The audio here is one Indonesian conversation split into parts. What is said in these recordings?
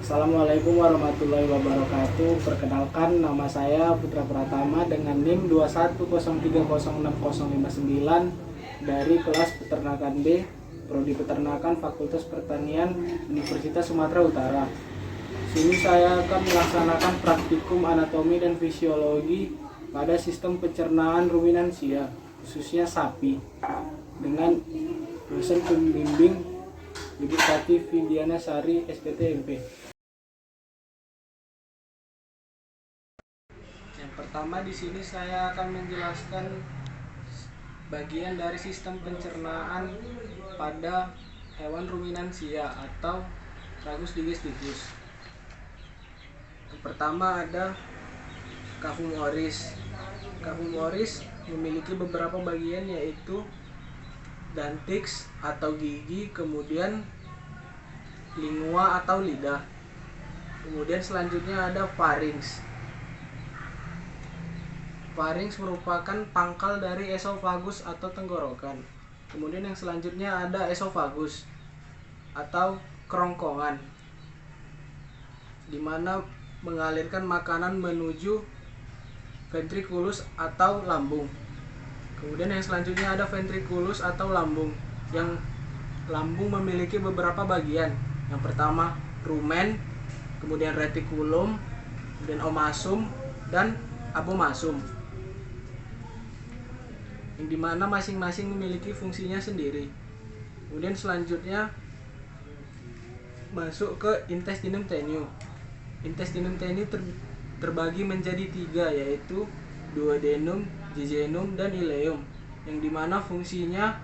Assalamualaikum warahmatullahi wabarakatuh. Perkenalkan, nama saya Putra Pratama dengan NIM 210306059 dari kelas Peternakan B, Prodi Peternakan Fakultas Pertanian Universitas Sumatera Utara. Sini saya akan melaksanakan praktikum anatomi dan fisiologi pada sistem pencernaan ruminansia, khususnya sapi, dengan dosen pembimbing Ibu Tati Vidiana Sari, SPT-MP. Yang pertama di sini saya akan menjelaskan bagian dari sistem pencernaan pada hewan ruminansia atau Tragus digestivus. Yang pertama ada cavum oris. Cavum oris memiliki beberapa bagian, yaitu dantix atau gigi, kemudian lingua atau lidah. Kemudian selanjutnya ada pharynx. Pharynx merupakan pangkal dari esophagus atau tenggorokan. Kemudian yang selanjutnya ada esophagus atau kerongkongan, di mana mengalirkan makanan menuju ventriculus atau lambung. Kemudian yang selanjutnya ada ventriculus atau lambung, yang lambung memiliki beberapa bagian. Yang pertama rumen, kemudian reticulum, kemudian omasum dan abomasum, yang dimana masing-masing memiliki fungsinya sendiri. Kemudian selanjutnya masuk ke intestinum tenue. Intestinum tenue terbagi menjadi 3, yaitu duodenum, jejunum, dan ileum, yang dimana fungsinya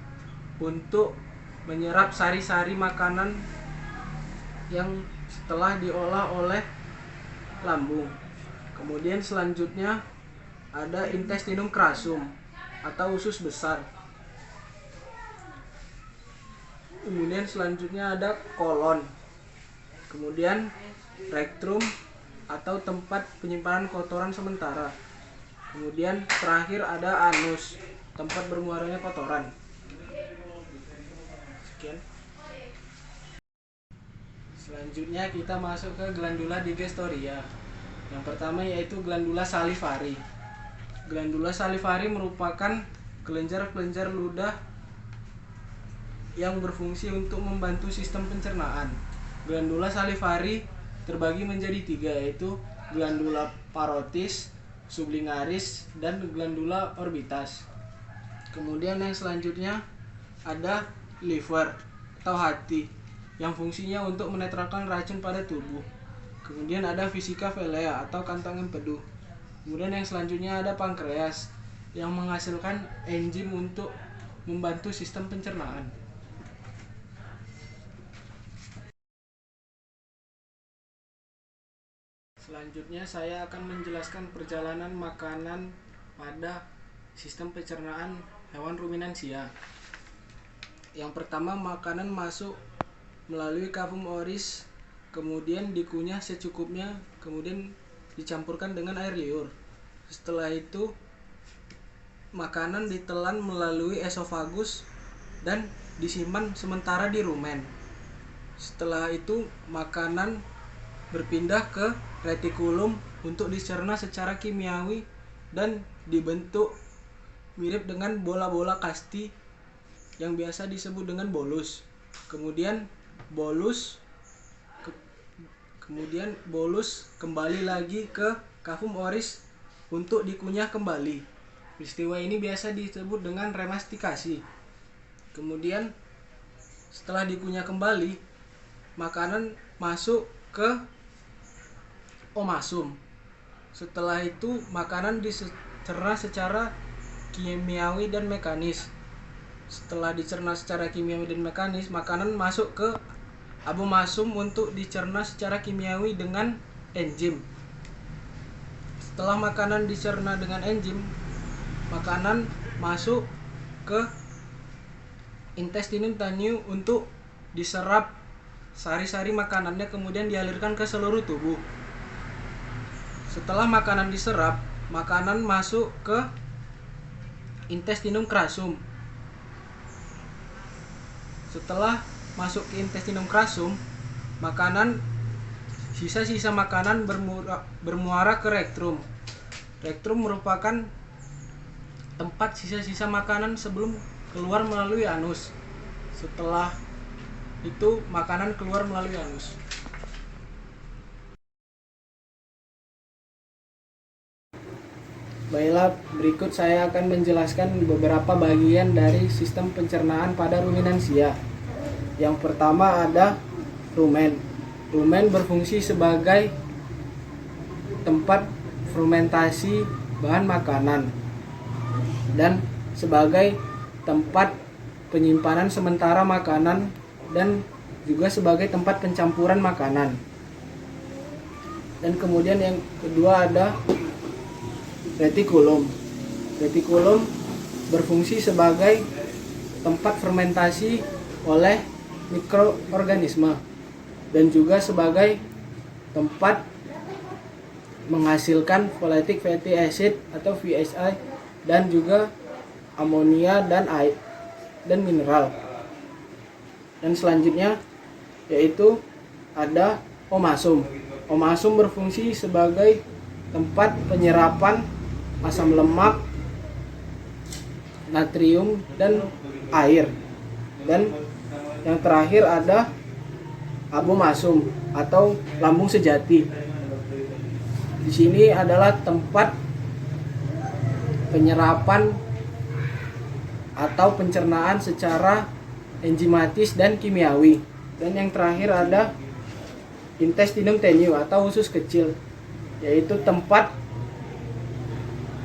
untuk menyerap sari-sari makanan yang setelah diolah oleh lambung. Kemudian selanjutnya ada intestinum crassum atau usus besar. Kemudian selanjutnya ada kolon. Kemudian rectum atau tempat penyimpanan kotoran sementara. Kemudian terakhir ada anus, tempat bermuaranya kotoran. Sekian. Selanjutnya kita masuk ke glandula digestoria. Yang pertama yaitu glandula salivari. Glandula salivari merupakan kelenjar-kelenjar ludah yang berfungsi untuk membantu sistem pencernaan. Glandula salivari terbagi menjadi 3, yaitu glandula parotis, sublinguaris, dan glandula orbitas. Kemudian yang selanjutnya ada liver atau hati, yang fungsinya untuk menetralkan racun pada tubuh. Kemudian ada vesica velea atau kantong empedu. Kemudian yang selanjutnya ada pankreas, yang menghasilkan enzim untuk membantu sistem pencernaan. Selanjutnya saya akan menjelaskan perjalanan makanan pada sistem pencernaan hewan ruminansia. Yang pertama, makanan masuk melalui cavum oris, kemudian dikunyah secukupnya, kemudian dicampurkan dengan air liur. Setelah itu makanan ditelan melalui esophagus dan disimpan sementara di rumen. Setelah itu makanan berpindah ke retikulum untuk dicerna secara kimiawi dan dibentuk mirip dengan bola-bola kasti yang biasa disebut dengan bolus. Kemudian bolus kembali lagi ke cavum oris untuk dikunyah kembali. Peristiwa ini biasa disebut dengan remastikasi. Kemudian setelah dikunyah kembali, makanan masuk ke omasum. Setelah itu makanan dicerna secara kimiawi dan mekanis. Setelah dicerna secara kimiawi dan mekanis, makanan masuk ke abomasum untuk dicerna secara kimiawi dengan enzim. Setelah makanan dicerna dengan enzim, makanan masuk ke intestinum tenue untuk diserap sari-sari makanannya, kemudian dialirkan ke seluruh tubuh. Setelah makanan diserap, makanan masuk ke intestinum crassum. Setelah masuk ke intestinum crassum, makanan Sisa-sisa makanan bermuara ke rektrum. Rektrum merupakan tempat sisa-sisa makanan sebelum keluar melalui anus. Setelah itu makanan keluar melalui anus. Baiklah, berikut saya akan menjelaskan beberapa bagian dari sistem pencernaan pada ruminansia. Yang pertama ada rumen. Rumen berfungsi sebagai tempat fermentasi bahan makanan dan sebagai tempat penyimpanan sementara makanan dan juga sebagai tempat pencampuran makanan. Dan kemudian yang kedua ada retikulum. Retikulum berfungsi sebagai tempat fermentasi oleh mikroorganisme dan juga sebagai tempat menghasilkan volatile fatty acid atau VSI dan juga amonia dan air dan mineral. Dan selanjutnya yaitu ada omasum. Omasum berfungsi sebagai tempat penyerapan asam lemak, natrium dan air. Dan yang terakhir ada abomasum atau lambung sejati. Di sini adalah tempat penyerapan atau pencernaan secara enzimatis dan kimiawi. Dan yang terakhir ada intestinum tenue atau usus kecil, yaitu tempat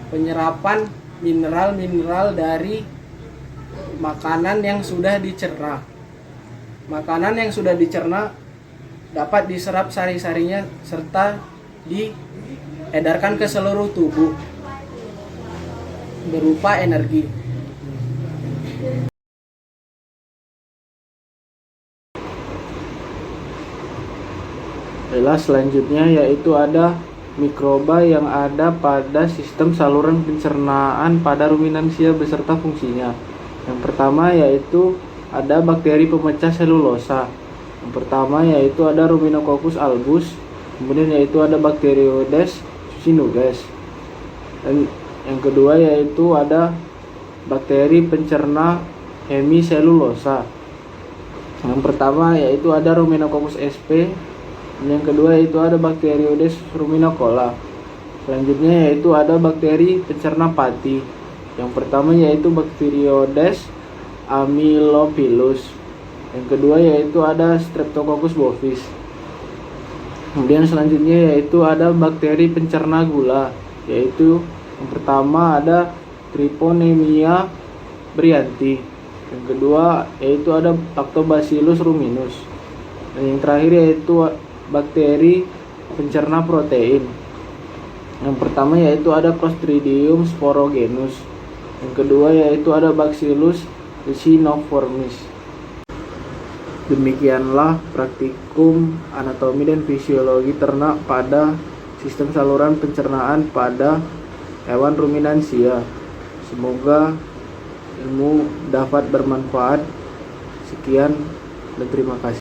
penyerapan mineral-mineral dari makanan yang sudah dicerna. Makanan yang sudah dicerna dapat diserap sari-sarinya serta diedarkan ke seluruh tubuh berupa energi. Selanjutnya yaitu ada mikroba yang ada pada sistem saluran pencernaan pada ruminansia beserta fungsinya. Yang pertama yaitu ada bakteri pemecah selulosa. Yang pertama yaitu ada Ruminococcus albus, kemudian yaitu ada Bacteroides succinuges. Dan yang kedua yaitu ada bakteri pencerna hemiselulosa. Yang pertama yaitu ada Ruminococcus sp. Yang kedua yaitu ada Bacteroides ruminocola. Selanjutnya yaitu ada bakteri pencerna pati. Yang pertama yaitu Bacteroides amylophilus. Yang kedua yaitu ada Streptococcus bovis. Kemudian selanjutnya yaitu ada bakteri pencerna gula, yaitu yang pertama ada Treponemia brianti. Yang kedua yaitu ada Lactobacillus ruminus. Dan yang terakhir yaitu bakteri pencerna protein. Yang pertama yaitu ada Clostridium sporogenus. Yang kedua yaitu ada Bacillus rhizinoformis. Demikianlah praktikum anatomi dan fisiologi ternak pada sistem saluran pencernaan pada hewan ruminansia. Semoga ilmu dapat bermanfaat. Sekian dan terima kasih.